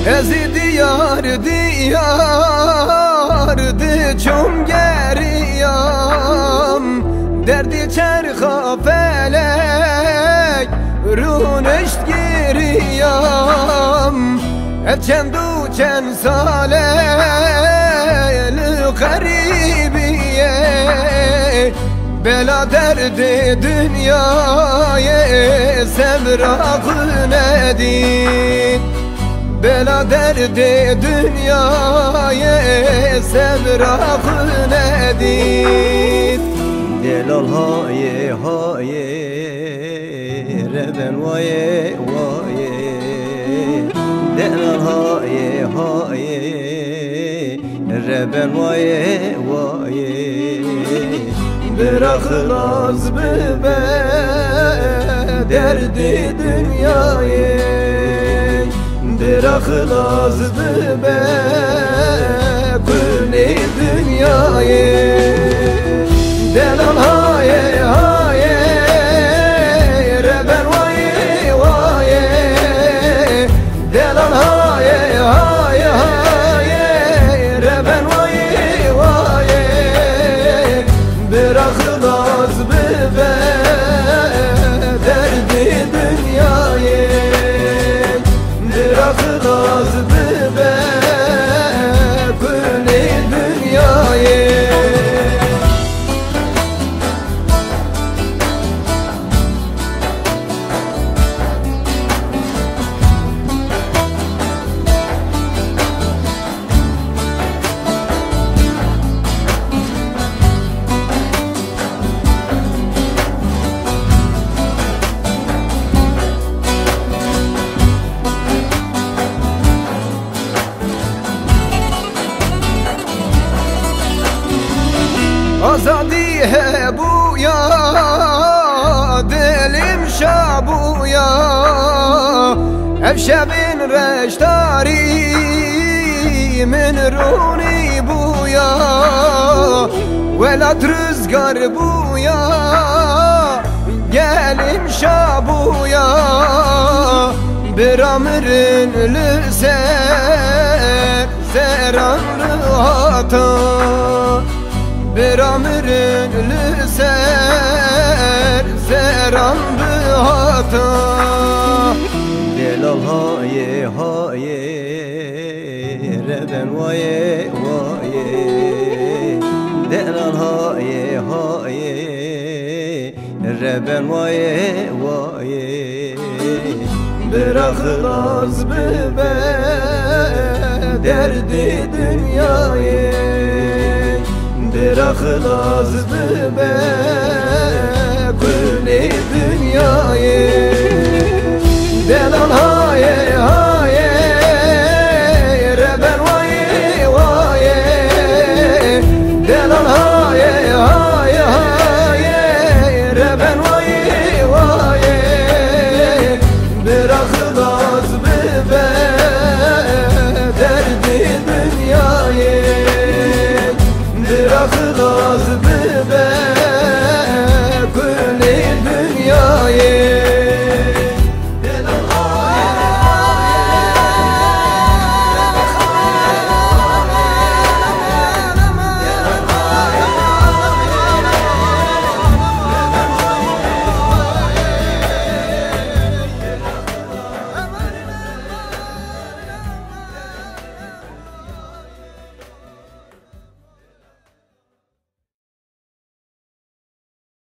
ezi diyar diyardı çom geriyam derdi çerha felek runeşt giriyam etçendu çen salel garibiye bela derdi dünyaya semrakı nedin bela derdi dünyaya semrakı nedin delal haye haye reben vaye vaye delal haye haye reben vaye vaye bırakılmaz be derdi dünyayı bırakılmaz be kulli dünyayı delal haye haye reben vaye vaye delal haye haye haye reben vaye vaye bırakılmaz be derdi dünyayı bırakılmaz be kulli dünyayı Azadi he bu ya dilim şabu ya Evşebin reştari min runi bu ya Velat rüzgar bu ya gelim şabu ya Bir amirin lüser seran rıhata Bir amirin lüser seran rıhata delal haye haye reben vaye vaye delal haye haye reben vaye vaye bırakılmaz be derdi dünyayı bırakılmaz be kulli dünyayı delal haye haye